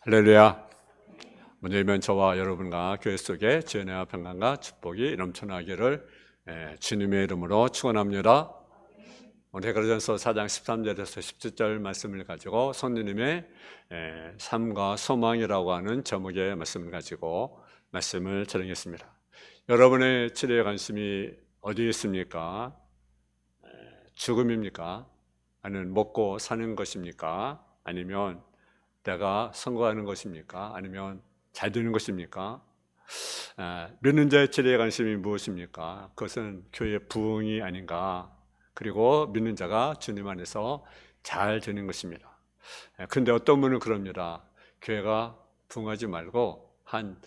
할렐루야. 오늘은 저와 여러분과 교회 속에 주연의 평강과 축복이 넘쳐나기를 주님의 이름으로 축원합니다. 오늘 고린도전서 4장 13절에서 17절 말씀을 가지고 성도님의 삶과 소망이라고 하는 제목의 말씀을 가지고 말씀을 전하겠습니다. 여러분의 치료에 관심이 어디에 있습니까? 죽음입니까? 아니면 먹고 사는 것입니까? 아니면 내가 선거하는 것입니까? 아니면 잘 되는 것입니까? 믿는 자의 치료에 관심이 무엇입니까? 그것은 교회의 부흥이 아닌가? 그리고 믿는 자가 주님 안에서 잘 되는 것입니다. 그런데 어떤 분은 그럽니다. 교회가 부흥하지 말고 한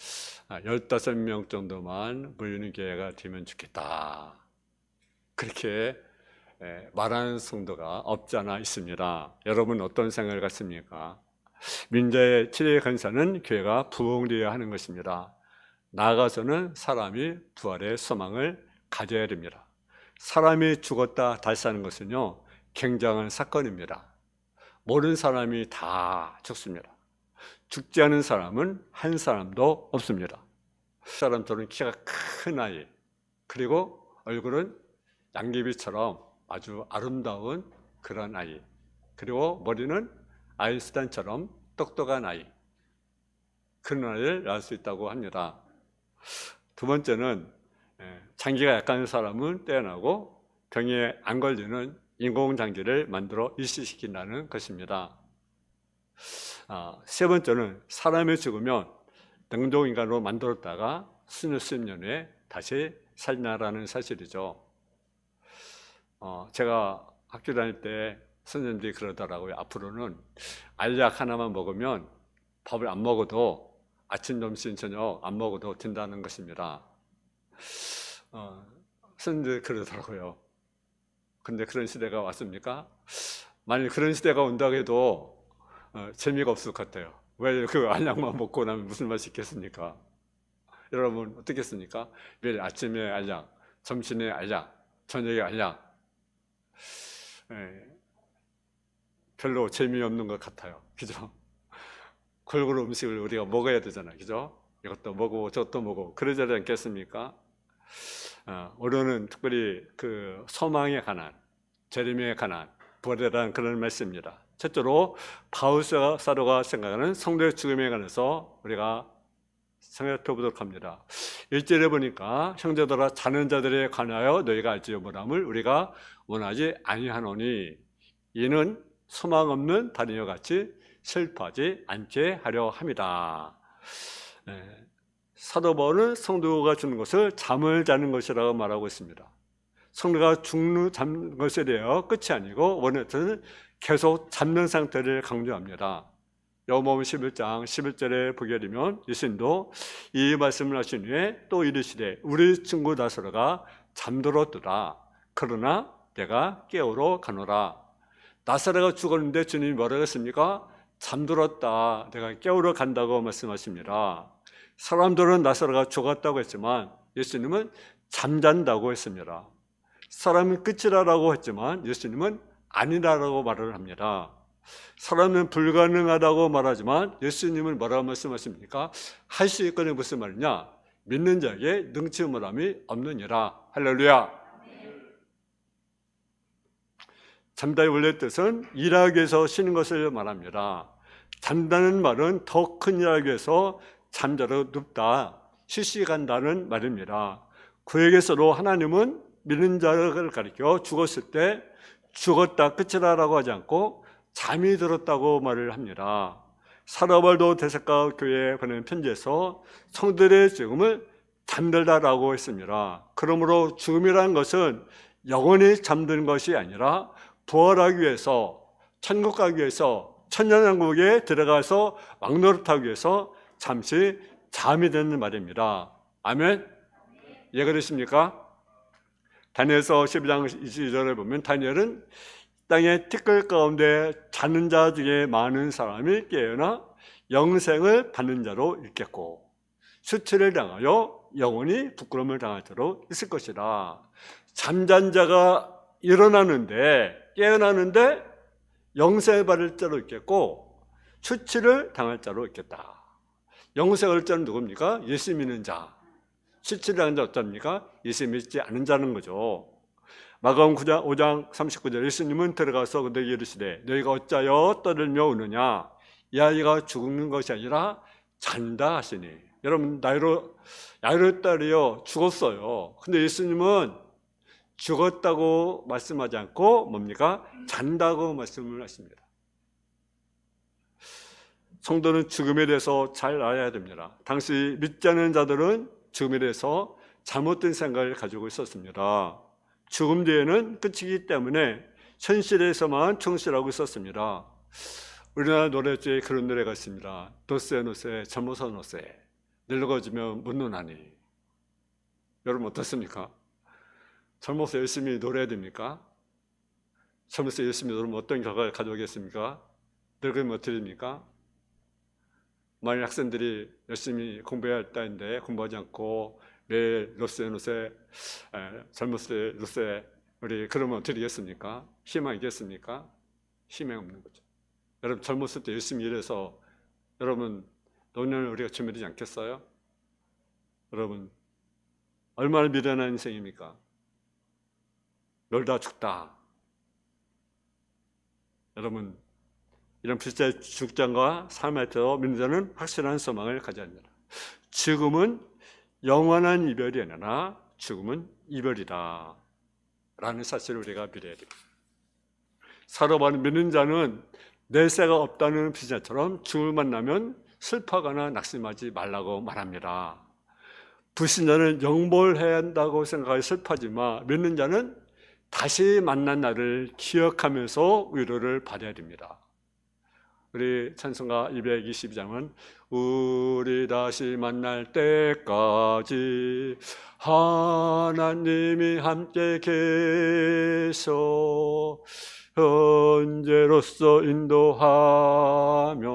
15명 정도만 모이는 교회가 되면 좋겠다. 그렇게 말하는 성도가 없지 않아 있습니다. 여러분 어떤 생각을 갖습니까? 민자의 치료의 간사는 교회가 부흥되어야 하는 것입니다. 나아가서는 사람이 부활의 소망을 가져야 됩니다. 사람이 죽었다 다시 사는 것은요, 굉장한 사건입니다. 모든 사람이 다 죽습니다. 죽지 않은 사람은 한 사람도 없습니다. 사람들은 키가 큰 아이, 그리고 얼굴은 양귀비처럼 아주 아름다운 그런 아이, 그리고 머리는 아인슈타인처럼 똑똑한 아이, 그런 아이를 낳을 수 있다고 합니다. 두 번째는 장기가 약한 사람은 떼어나고 병에 안 걸리는 인공장기를 만들어 일시시킨다는 것입니다. 세 번째는 사람이 죽으면 냉동인간으로 만들었다가 수십 년 후에 다시 살리라는 사실이죠. 제가 학교 다닐 때 선생님들이 그러더라고요. 앞으로는 알약 하나만 먹으면 밥을 안 먹어도 아침, 점심, 저녁 안 먹어도 된다는 것입니다. 선생님들이 그러더라고요. 그런데 그런 시대가 왔습니까? 만약 그런 시대가 온다고 해도 재미가 없을 것 같아요. 왜 그 알약만 먹고 나면 무슨 맛이 있겠습니까? 여러분 어떻겠습니까? 매일 아침에 알약, 점심에 알약, 저녁에 알약, 별로 재미없는 것 같아요. 그죠? 골고루 음식을 우리가 먹어야 되잖아요. 그죠? 이것도 먹고 저것도 먹고 그러지 않겠습니까? 오늘은 특별히 그 소망에 관한, 재림에 관한 부활이라는 그런 말씀입니다. 첫째로 바울 사도가 생각하는 성도의 죽음에 관해서 우리가 생각해 보도록 합니다. 1절에 보니까 형제들아 자는 자들에 관하여 너희가 알지요 뭐람을 우리가 원하지 아니하노니 이는 소망 없는 다른 이와 같이 슬퍼하지 않게 하려 함이다. 사도 바울은 성도가 죽는 것을 잠을 자는 것이라고 말하고 있습니다. 성도가 잠는 것에 대하여 끝이 아니고 원래는 계속 잠는 상태를 강조합니다. 요한복음 11장 11절에 보게 되면 예수님도 이 말씀을 하신 후에 또 이르시되 우리 친구 나사로가 잠들었더라. 그러나 내가 깨우러 가노라. 나사로가 죽었는데 주님이 뭐라고 했습니까? 잠들었다. 내가 깨우러 간다고 말씀하십니다. 사람들은 나사로가 죽었다고 했지만 예수님은 잠잔다고 했습니다. 사람은 끝이라고 했지만 예수님은 아니라고 말을 합니다. 사람은 불가능하다고 말하지만 예수님은 뭐라고 말씀하십니까? 할 수 있거니 무슨 말이냐? 믿는 자에게 능치무람이 없느니라. 할렐루야. 잠자의 원래 뜻은 일하기 위해서 쉬는 것을 말합니다. 잠다는 말은 더 큰 일하기 위해서 잠자러 눕다, 휴식한다는 말입니다. 구약에서도 하나님은 믿는 자를 가리켜 죽었을 때 죽었다 끝이라고 하지 않고 잠이 들었다고 말을 합니다. 사도 바울도 데살로니가 교회에 보낸 편지에서 성도들의 죽음을 잠들다라고 했습니다. 그러므로 죽음이라는 것은 영원히 잠드는 것이 아니라 부활하기 위해서, 천국 가기 위해서, 천년왕국에 들어가서 왕노릇하기 위해서 잠시 잠이 드는 말입니다. 아멘? 이해가 되십니까? 다니엘서 12장 22절을 보면 다니엘은 땅의 티끌 가운데 자는 자 중에 많은 사람이 깨어나 영생을 받는 자로 있겠고 수치를 당하여 영원히 부끄러움을 당하도록 있을 것이라. 잠잔 자가 일어나는데 깨어나는데 영생을 받을 자로 있겠고 추치를 당할 자로 있겠다. 영생을 자는 누굽니까? 예수 믿는 자. 추치를 당한 자 어떻습니까? 예수 믿지 않은 자는 거죠. 마가음 5장 39절 예수님은 들어가서 그들에게 이르시되 너희가 어찌하여 떠들며 우느냐 이 아이가 죽는 것이 아니라 잔다 하시니. 여러분 야이로 딸이요 죽었어요. 근데 예수님은 죽었다고 말씀하지 않고 뭡니까? 잔다고 말씀을 하십니다. 성도는 죽음에 대해서 잘 알아야 됩니다. 당시 믿지 않는 자들은 죽음에 대해서 잘못된 생각을 가지고 있었습니다. 죽음 뒤에는 끝이기 때문에 현실에서만 충실하고 있었습니다. 우리나라 노래 중에 그런 노래가 있습니다. 노세 노세 젊어서 노세 늙어지면 묻노나니. 여러분 어떻습니까? 젊어서 열심히 노래해야 됩니까? 젊어서 열심히 노래하면 어떤 결과를 가져오겠습니까? 늙으면 어떻게 됩니까? 만약 학생들이 열심히 공부해야 할 때인데 공부하지 않고 매일 노세 젊었을 때 노세 우리 그러면 어떻게 되겠습니까? 희망이 있겠습니까? 희망이 없는 거죠. 여러분 젊었을 때 열심히 일해서 여러분 노년을 우리가 준비되지 않겠어요? 여러분 얼마나 미련한 인생입니까? 놀다 죽다. 여러분 이런 불사의 죽장과 삶에서 믿는 자는 확실한 소망을 가져야 합니다. 죽음은 영원한 이별이 아니라 죽음은 이별이다 라는 사실을 우리가 믿어야 됩니다. 살아가는 믿는 자는 내세가 없다는 비자처럼 죽음을 만나면 슬퍼하거나 낙심하지 말라고 말합니다. 불신자는 영벌해야 한다고 생각하여 슬퍼하지만 믿는 자는 다시 만난 날을 기억하면서 위로를 받아야 됩니다. 우리 찬송가 222장은 우리 다시 만날 때까지 하나님이 함께 계셔 현재로서 인도하며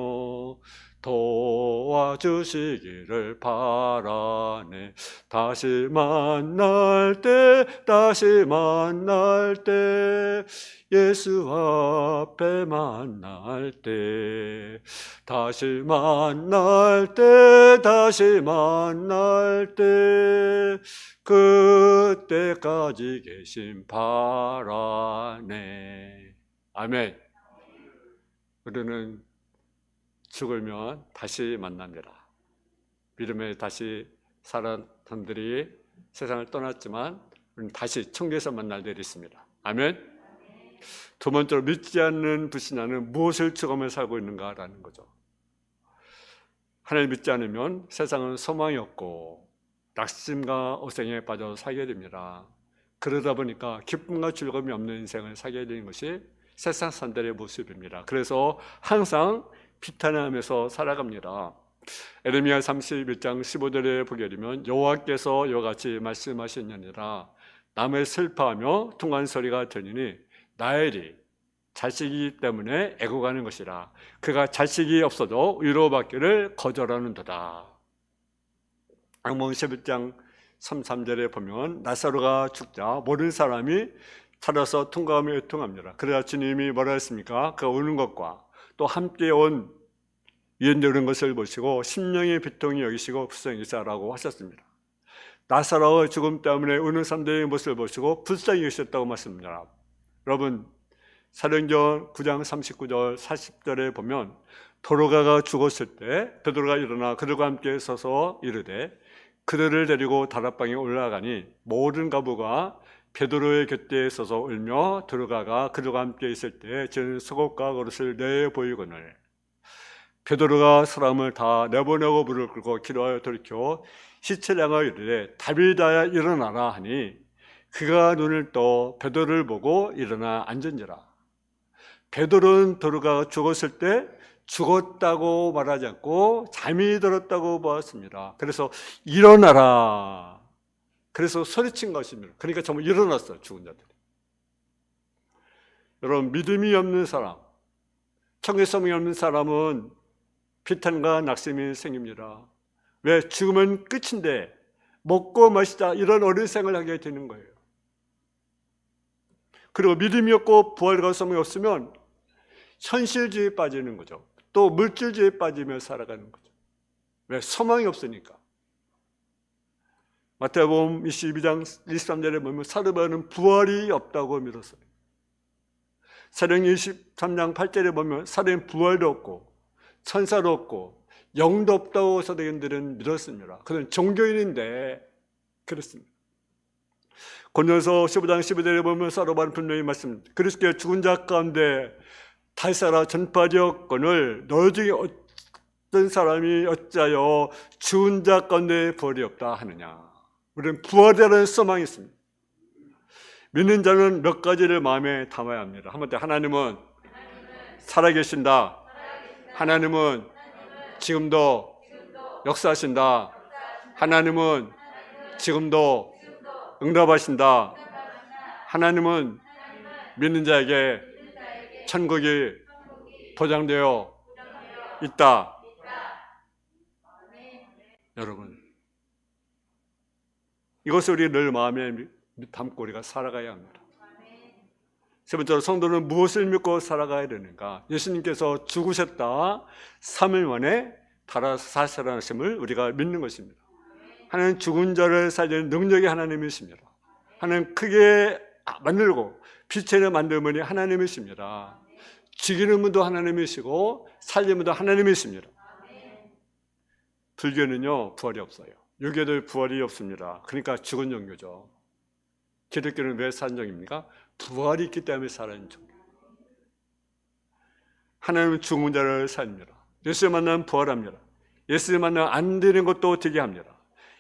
도와주시기를 바라네. 다시 만날 때 예수 앞에 만날 때 다시 만날 때 그때까지 계심 바라네. 아멘. 우리는 죽으면 다시 만납니다. 믿음에 다시 살아난 분들이 세상을 떠났지만 우리는 다시 천국에서 만날 일이 있습니다. 아멘. 두 번째로 믿지 않는 불신자는 무엇을 죽으며 살고 있는가라는 거죠. 하나님 믿지 않으면 세상은 소망이 없고 낙심과 어생에 빠져 살게 됩니다. 그러다 보니까 기쁨과 즐거움이 없는 인생을 살게 되는 것이 세상 사람들의 모습입니다. 그래서 항상 비탄하면서 살아갑니다. 에레미야 31장 15절에 보게 되면 여호와께서 이와 같이 말씀하셨느니라 남을 슬퍼하며 퉁한 소리가 들리니 나엘이 자식이기 때문에 애고가는 것이라 그가 자식이 없어도 위로받기를 거절하는도다. 악몽 11장 3절에 보면 나사로가 죽자 모든 사람이 찾아서 통과하며 애통합니다. 그러자 주님이 뭐라 했습니까? 그가 우는 것과 또 함께 온 위원들 오는 것을 보시고 심령의 비통이 여기시고 불쌍히 여기시라고 하셨습니다. 나사로의 죽음 때문에 우는 사람들의 모습을 보시고 불쌍히 여기셨다고 말씀합니다. 여러분 사도행전 9장 39절 40절에 보면 도로가가 죽었을 때 베드로가 일어나 그들과 함께 서서 이르되 그들을 데리고 다락방에 올라가니 모든 가부가 베드로의 곁에 서서 울며 도로가가 그들과 함께 있을 때 저는 속옷과 그릇을 내보이거늘 베드로가 사람을 다 내보내고 무릎을 꿇고 기도하여 돌이켜 시체를 향하여 이르되 다윗아 일어나라 하니 그가 눈을 떠 베드로를 보고 일어나 앉은지라. 베드로는 도로가 죽었을 때 죽었다고 말하지 않고 잠이 들었다고 보았습니다. 그래서 일어나라. 그래서 소리친 것입니다. 그러니까 정말 일어났어요, 죽은 자들이. 여러분 믿음이 없는 사람, 청의 소망이 없는 사람은 비탄과 낙심이 생깁니다. 왜? 죽으면 끝인데 먹고 마시자 이런 어린 생활을 하게 되는 거예요. 그리고 믿음이 없고 부활과 소망이 없으면 현실주의에 빠지는 거죠. 또 물질주의에 빠지며 살아가는 거죠. 왜? 소망이 없으니까. 마태복음 22장 23절에 보면 사도바울은 부활이 없다고 믿었어요. 사도행 23장 8절에 보면 사도행 부활도 없고 천사도 없고 영도 없다고 사도행들은 믿었습니다. 그는 종교인인데 그렇습니다. 고린도서 15장 15절에 보면 사도바울은 분명히 말씀합니다. 그리스도의 죽은 자 가운데 다시 살아 전파되었거늘 너희 중에 어떤 사람이 어찌하여 죽은 자 가운데 부활이 없다 하느냐. 우리는 부활이라는 소망이 있습니다. 믿는 자는 몇 가지를 마음에 담아야 합니다. 한번 더, 하나님은 살아계신다. 하나님은 지금도 역사하신다. 하나님은 지금도 응답하신다. 하나님은 믿는 자에게 천국이 보장되어 있다. 여러분, 이것을 우리 늘 마음에 담고 우리가 살아가야 합니다. 세 번째로 성도는 무엇을 믿고 살아가야 되는가? 예수님께서 죽으셨다 3일 만에 살아나심을 우리가 믿는 것입니다. 하나님 죽은 자를 살리는 능력이 하나님이십니다. 하나님 크게 만들고 빛을 만드는 분이 하나님이십니다. 죽이는 분도 하나님이시고 살리는 분도 하나님이십니다. 불교는요 부활이 없어요. 유교도 부활이 없습니다. 그러니까 죽은 종교죠. 기독교는 왜 사는 종입니까? 부활이 있기 때문에 사는 종교. 하나님은 죽은 자를 살립니다. 예수를 만나면 부활합니다. 예수를 만나면 안 되는 것도 되게 합니다.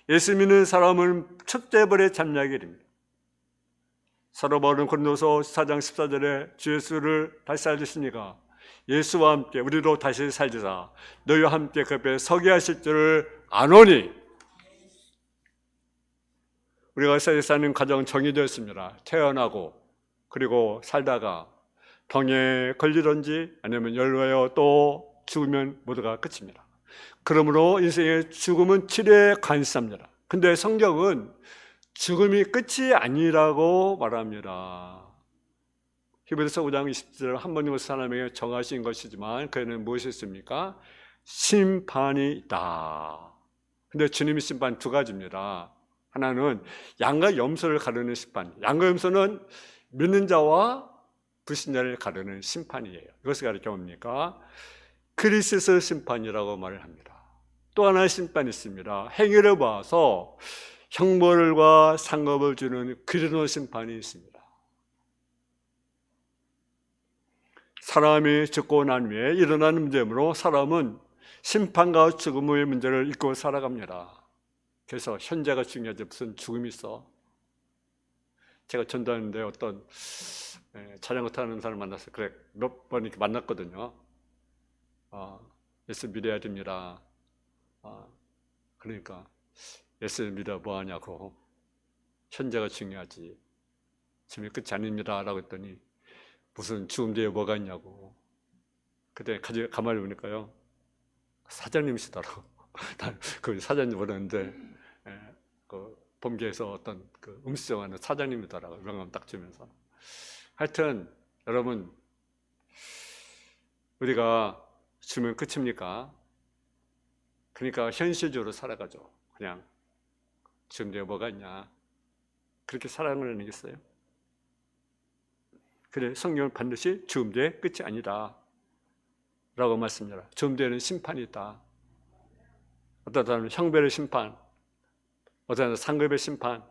예수 믿는 사람은 첫째벌에 잠자게 됩니다. 사도 바울은 고린도서 4장 14절에 주 예수를 다시 살리시니까 예수와 함께 우리도 다시 살리사 너희와 함께 그 앞에 서게 하실 줄을 아노니. 우리가 세상에 사는 가정 정의되었습니다. 태어나고 그리고 살다가 병에 걸리든지 아니면 연로하여 또 죽으면 모두가 끝입니다. 그러므로 인생의 죽음은 치료에 관심합니다. 근데 성경은 죽음이 끝이 아니라고 말합니다. 히브리서 5장 20절 한 번이고 사람에게 정하신 것이지만 그에는 무엇이 있습니까? 심판이 있다. 근데 주님의 심판 두 가지입니다. 하나는 양과 염소를 가르는 심판. 양과 염소는 믿는 자와 불신자를 가르는 심판이에요. 이것을 가리켜 뭡니까? 그리스도 심판이라고 말을 합니다. 또 하나의 심판이 있습니다. 행위를 봐서 형벌과 상급을 주는 그리스도 심판이 있습니다. 사람이 죽고 난 후에 일어나는 문제므로 사람은 심판과 죽음의 문제를 잊고 살아갑니다. 그래서 현재가 중요하지 무슨 죽음이 있어. 제가 전도하는데 어떤 자전거 타는 사람 만나서 그래 몇 번 이렇게 만났거든요. 예수 믿어야 됩니다. 그러니까 예수 믿어 뭐 하냐고. 현재가 중요하지. 지금이 끝이 아닙니다. 라고 했더니 무슨 죽음 뒤에 뭐가 있냐고. 그때 가만히 보니까요. 사장님이시더라고. 그 사장님 모르는데 그 범계에서 어떤 그 음식점하는 사장님이더라고. 명함 딱 주면서. 하여튼 여러분 우리가 죽으면 끝입니까? 그러니까 현실적으로 살아가죠. 그냥 지금 내가 뭐가 있냐. 그렇게 살아가는 게 있어요. 그래 성경은 반드시 죽음 뒤에 끝이 아니다 라고 말씀합니다. 죽음 뒤에는 심판이 있다. 어떤 사람은 형벌의 심판, 어떤 사람은 상급의 심판.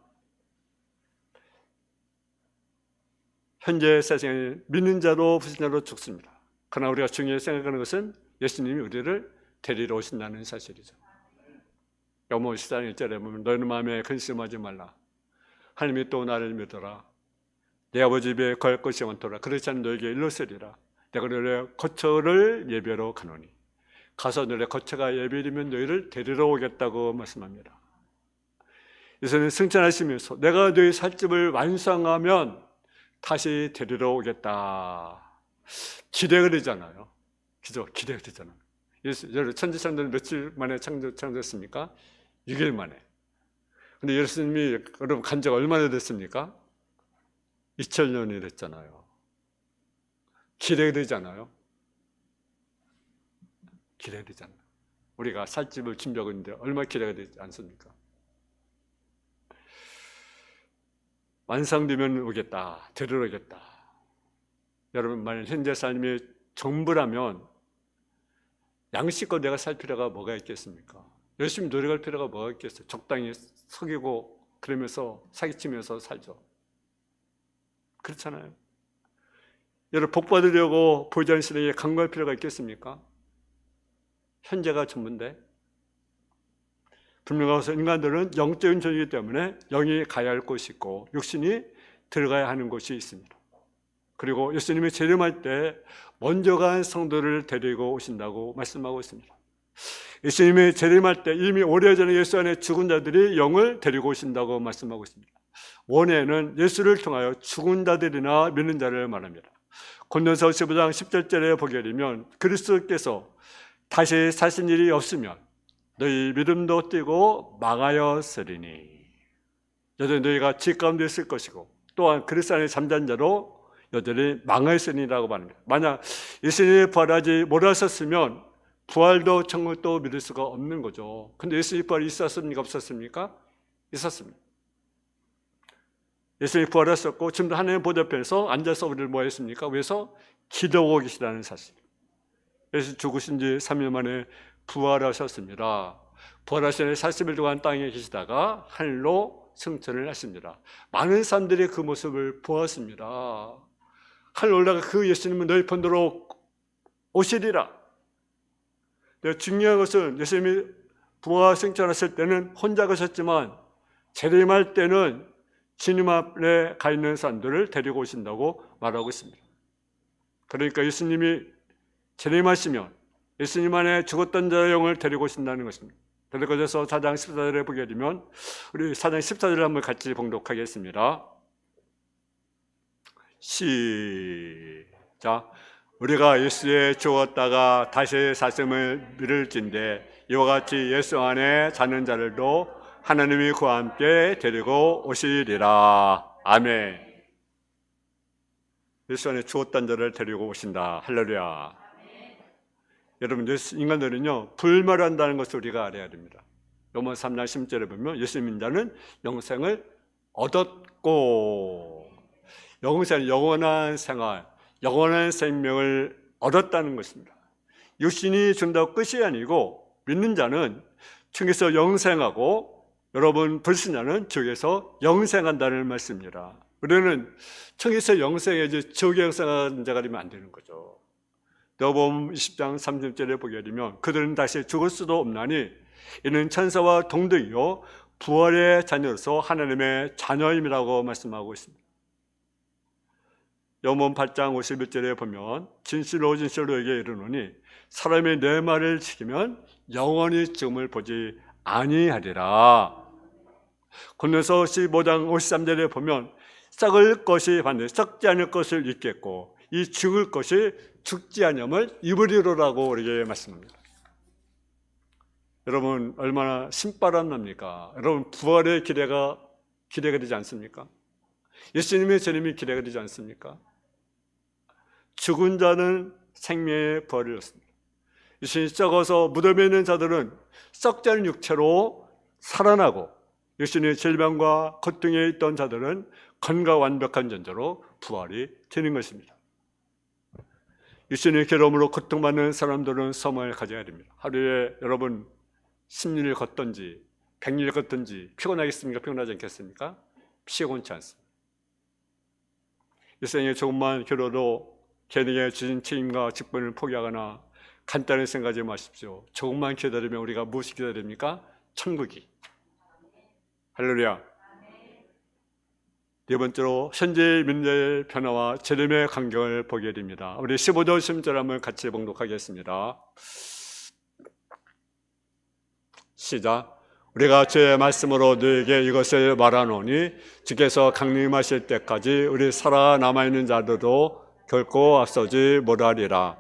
현재 세상에 믿는 자도 불신자도 죽습니다. 그러나 우리가 중요하게 생각하는 것은 예수님이 우리를 데리러 오신다는 사실이죠. 요모 14장 1절에 보면 너희는 마음에 근심하지 말라. 하나님이 또 나를 믿어라. 내 아버지 집에 거할 것이 많더라. 그렇지 않으면 너에게 일러쓰리라. 내가 너의 거처를 예배로 가노니 가서 너의 거처가 예배이면 너희를 데리러 오겠다고 말씀합니다. 예수는 승천하시면서 내가 너희 살집을 완성하면 다시 데리러 오겠다. 기대가 되잖아요. 그죠? 기대가 되잖아요. 여러분 천지창조는 며칠 만에 창조했습니까? 6일 만에. 근데 예수님이 여러분 간 지가 얼마나 됐습니까? 2000년이 됐잖아요. 기대가 되잖아요. 기다려야 되잖아요. 우리가 살 집을 준비하고 있는데 얼마나 기다려야 되지 않습니까? 완성되면 오겠다, 데리러 오겠다. 여러분, 만약 현재 삶이 전부라면 양식껏 내가 살 필요가 뭐가 있겠습니까? 열심히 노력할 필요가 뭐가 있겠어요? 적당히 속이고 그러면서 사기치면서 살죠. 그렇잖아요. 여러분, 복 받으려고 보이지 신에게 간구할 필요가 있겠습니까? 현재가 전부인데. 분명하서 인간들은 영적인 존재이기 때문에 영이 가야 할 곳이 있고 육신이 들어가야 하는 곳이 있습니다. 그리고 예수님이 재림할 때 먼저 간 성도를 데리고 오신다고 말씀하고 있습니다. 예수님이 재림할 때 이미 오래전에 예수 안에 죽은 자들이 영을 데리고 오신다고 말씀하고 있습니다. 원에는 예수를 통하여 죽은 자들이나 믿는 자를 말합니다. 고린도서 15장 10절에 보게 되면 그리스도께서 다시 사신 일이 없으면 너희 믿음도 뛰고 망하였으리니 여전히 너희가 지 가운데 있을 것이고 또한 그리스도 안에 잠잔 자로 여전히 망하였으리라고 말합니다. 만약 예수님이 부활하지 못하셨으면 부활도 천국도 믿을 수가 없는 거죠. 근데 예수님 부활이 있었습니까? 없었습니까? 있었습니다. 예수님이 부활하셨고 지금도 하나님의 보좌편에서 앉아서 우리를 뭐 했습니까? 위에서 기도하고 계시다는 사실. 예수 죽으신 지 3일 만에 부활하셨습니다. 부활하신 40일 동안 땅에 계시다가 하늘로 승천을 하십니다. 많은 사람들이 그 모습을 보았습니다. 하늘 올라가 그 예수님은 너희 편으로 오시리라. 중요한 것은 예수님이 부활 승천하실 때는 혼자 가셨지만 재림할 때는 주님 앞에 가 있는 사람들을 데리고 오신다고 말하고 있습니다. 그러니까 예수님이 재림하시면 예수님 안에 죽었던 자의 영을 데리고 오신다는 것입니다. 베드로전서 4장 14절에 보게 되면 우리 4장 14절을 한번 같이 봉독하겠습니다. 시작. 우리가 예수에 죽었다가 다시 사심을 믿을진대 이와 같이 예수 안에 사는 자들도 하나님이 그와 함께 데리고 오시리라. 아멘. 예수 안에 죽었던 자를 데리고 오신다. 할렐루야. 여러분, 인간들은요 불멸한다는 것을 우리가 알아야 됩니다. 요번 3장 10절에 보면 예수 믿는 자는 영생을 얻었고, 영생, 영원한 생활, 영원한 생명을 얻었다는 것입니다. 육신이 준다고 끝이 아니고 믿는 자는 천국에서 영생하고 여러분 불신자는 지옥에서 영생한다는 말씀입니다. 우리는 천국에서 영생해야지 지옥에 영생한 자가 되면 안 되는 거죠. 요한복음 20장 30절에 보게 되면 그들은 다시 죽을 수도 없나니 이는 천사와 동등이요 부활의 자녀로서 하나님의 자녀임이라고 말씀하고 있습니다. 요한복음 8장 51절에 보면 진실로 진실로 너에게 이르노니 사람이 내 말을 지키면 영원히 죽음을 보지 아니하리라. 고린도서 15장 53절에 보면 썩을 것이 반드시 썩지 않을 것을 입겠고 이 죽을 것이 죽지 않음을 입으리로라고 우리에게 말씀합니다. 여러분 얼마나 신바람 납니까? 여러분 부활의 기대가 되지 않습니까? 예수님의 재림이 기대가 되지 않습니까? 죽은 자는 생명의 부활을 얻습니다. 예수님이 썩어서 무덤에 있는 자들은 썩지 않은 육체로 살아나고 예수님의 질병과 고통에 있던 자들은 건강 완벽한 존재로 부활이 되는 것입니다. 예수님의 괴로움으로 고통받는 사람들은 소망을 가져야 됩니다. 하루에 여러분 10리를 걷든지 100리를 걷든지 피곤하겠습니까? 피곤하지 않겠습니까? 피곤치 않습니다. 일생에 조금만 괴로워도 개인에게 주신 책임과 직분을 포기하거나 간단히 생각하지 마십시오. 조금만 기다리면 우리가 무엇이 기다립니까? 천국이. 할렐루야. 네 번째로 현재 민족의 변화와 재림의 광경을 보게 됩니다. 우리 15절 16절 한번 같이 봉독하겠습니다. 시작. 우리가 주의 말씀으로 너에게 이것을 말하노니 주께서 강림하실 때까지 우리 살아남아있는 자들도 결코 앞서지 못하리라.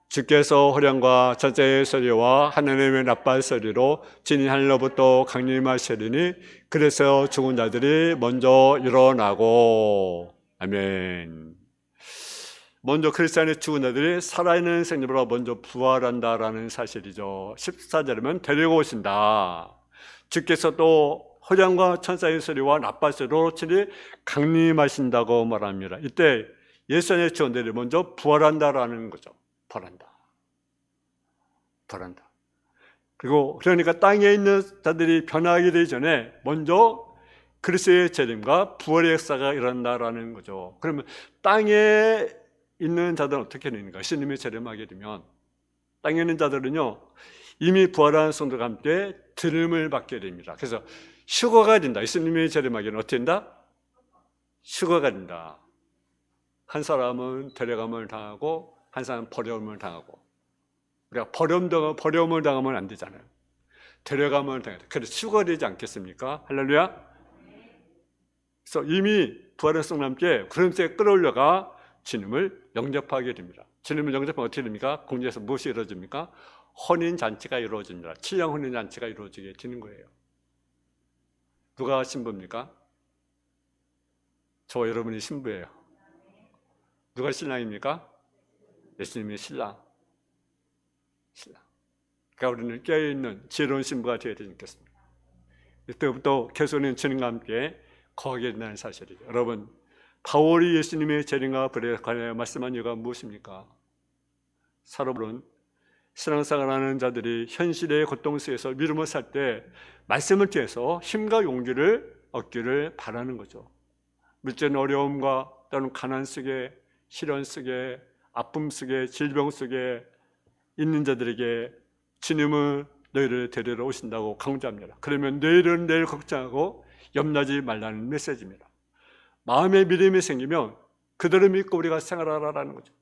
주께서 호령과 전쟁의 소리와 하나님의 나팔 소리로 진이 하늘로부터 강림하시리니 그래서 죽은 자들이 먼저 일어나고. 아멘. 먼저 그리스도 안에 죽은 자들이 살아있는 생명으로 먼저 부활한다라는 사실이죠. 14절이면 데리고 오신다. 주께서 또 호장과 천사의 소리와 나팔소리로 친히 강림하신다고 말합니다. 이때 예수 안에 죽은 자들이 먼저 부활한다라는 거죠. 부활한다. 그리고 그러니까 땅에 있는 자들이 변화하기 되기 전에 먼저 그리스도의 재림과 부활의 역사가 일어난다라는 거죠. 그러면 땅에 있는 자들은 어떻게 되는가? 예수님이 재림하게 되면 땅에 있는 자들은요, 이미 부활한 성도가 함께 들음을 받게 됩니다. 그래서 휴거가 된다. 예수님이 재림하기는 어떻게 된다? 휴거가 된다. 한 사람은 데려감을 당하고 한 사람은 버려움을 당하고, 우리가 버려움을 당하면 안 되잖아요. 데려감을 당해야 돼. 그래서 휴거되지 않겠습니까? 할렐루야. 그래서 이미 부활한 성도와 함께 구름새에 끌어올려가 주님을 영접하게 됩니다. 주님을 영접하면 어떻게 됩니까? 공중에서 무엇이 이루어집니까? 혼인잔치가 이루어집니다. 7년 혼인잔치가 이루어지게 되는 거예요. 누가 신부입니까? 저와 여러분이 신부예요. 누가 신랑입니까? 예수님이 신랑. 그러니까 우리는 깨어있는 지혜로운 신부가 되어야 되겠습니다. 이때부터 계속은 주님과 함께 거하게 된다는 사실이죠. 여러분, 바울이 예수님의 재림과 부활에 관하여 말씀한 이유가 무엇입니까? 사로는 신앙생활하는 자들이 현실의 고통 속에서 믿음을 살 때 말씀을 통해서 힘과 용기를 얻기를 바라는 거죠. 물질적인 어려움과 또는 가난 속에, 시련 속에, 아픔 속에, 질병 속에 있는 자들에게 주님은 너희를 데리러 오신다고 강조합니다. 그러면 내일은 내일 걱정하고 염려하지 말라는 메시지입니다. 마음의 믿음이 생기면 그대로 믿고 우리가 생활하라는 거죠.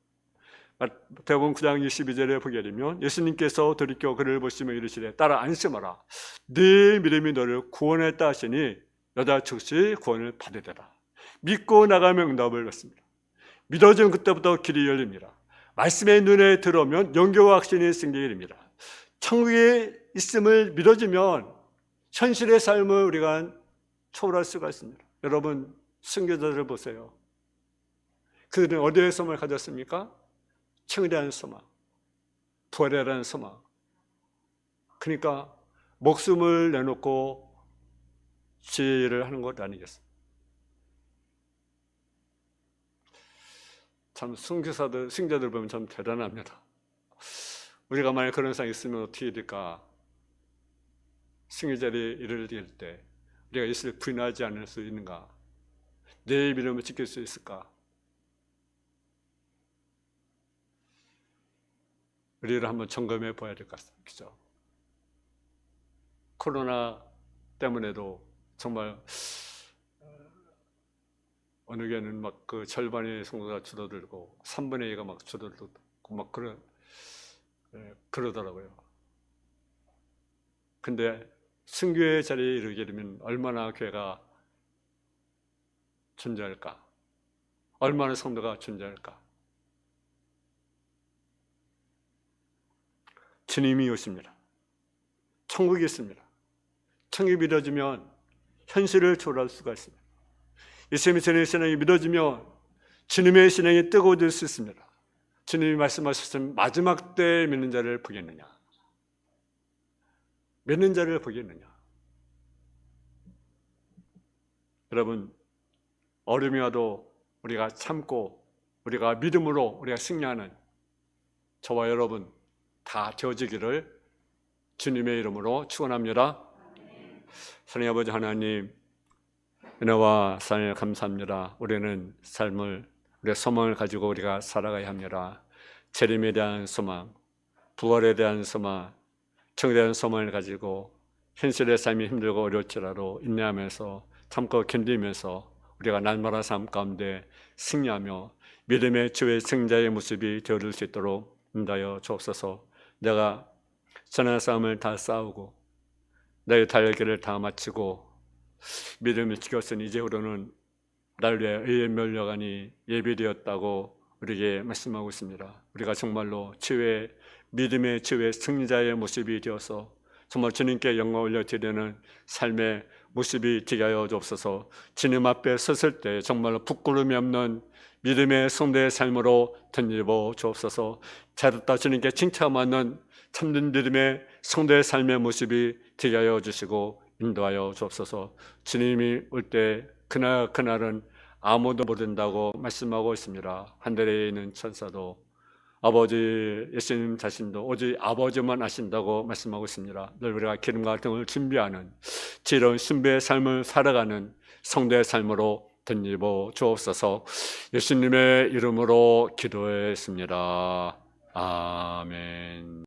마태복음 9장 22절에 보게 되면 예수님께서 돌이켜 그를 보시며 이르시되 따라 안심하라. 네 믿음이 너를 구원했다 하시니 너다 즉시 구원을 받으리라. 믿고 나가면 응답을 받습니다. 믿어지면 그때부터 길이 열립니다. 말씀의 눈에 들어오면 영교와 확신이 생기게 됩니다. 천국에 있음을 믿어지면 현실의 삶을 우리가 초월할 수가 있습니다. 여러분, 순교자들을 보세요. 그들은 어디에 소망을 가졌습니까? 천국에 대한 소망, 부활에 대한 소망. 그러니까 목숨을 내놓고 지혜를 하는 것 아니겠습니까? 참 순교사들, 승자들 보면 참 대단합니다. 우리가 만약 그런 상황이 있으면 어떻게 될까? 승리자리에 이를 때 우리가 예수를 부인하지 않을 수 있는가? 내 믿음을 지킬 수 있을까? 우리를 한번 점검해 봐야 될 것 같습니다. 그죠? 코로나 때문에도 정말 어느 교회는 막 그 절반의 성도가 줄어들고 3분의 2가 막 줄어들고 막 그러더라고요. 근데 순교의 자리에 이르게 되면 얼마나 교회가 존재할까? 얼마나 성도가 존재할까? 주님이 오십니다. 천국이 있습니다. 천국이 믿어지면 현실을 초월할 수가 있습니다. 예수님의 신앙이 믿어지면 주님의 신앙이 뜨거워질 수 있습니다. 주님이 말씀하셨으면 마지막 때 믿는 자를 보겠느냐? 믿는 자를 보겠느냐? 여러분, 어려움이 와도 우리가 참고 우리가 믿음으로 우리가 승리하는 저와 여러분 다 되어지기를 주님의 이름으로 축원합니다. 하나님 아버지 하나님, 은혜와 사랑을 감사합니다. 우리는 삶을, 우리의 소망을 가지고 우리가 살아가야 합니다. 재림에 대한 소망, 부활에 대한 소망, 천국에 대한 소망을 가지고 현실의 삶이 힘들고 어려울지라도 인내하면서 참고 견디면서 우리가 날마다 삶 가운데 승리하며 믿음의 주의 승자의 모습이 되어줄 수 있도록 인도하여 주옵소서. 내가 선한 싸움을 다 싸우고 나의 달려기를 다 마치고 믿음을 지켰으니 이제부터는 날 위해 의의 멸려관이 예비되었다고 우리에게 말씀하고 있습니다. 우리가 정말로 주의 믿음의 주의 승리자의 모습이 되어서 정말 주님께 영광 올려드리는 삶의 모습이 되게 하여 주옵소서. 주님 앞에 섰을 때 정말로 부끄러움이 없는 믿음의 성도의 삶으로 던집어 주옵소서. 자랐다 주님께 칭찬받는 참된 믿음의 성도의 삶의 모습이 되게 하여 주시고 인도하여 주옵소서. 주님이 올 때 그날은 아무도 모른다고 말씀하고 있습니다. 하늘에 있는 천사도 아버지 예수님 자신도 오직 아버지만 아신다고 말씀하고 있습니다. 늘 우리가 기름과 등을 준비하는 지혜로운 신부의 삶을 살아가는 성도의 삶으로 덧입어 주옵소서. 예수님의 이름으로 기도했습니다. 아멘.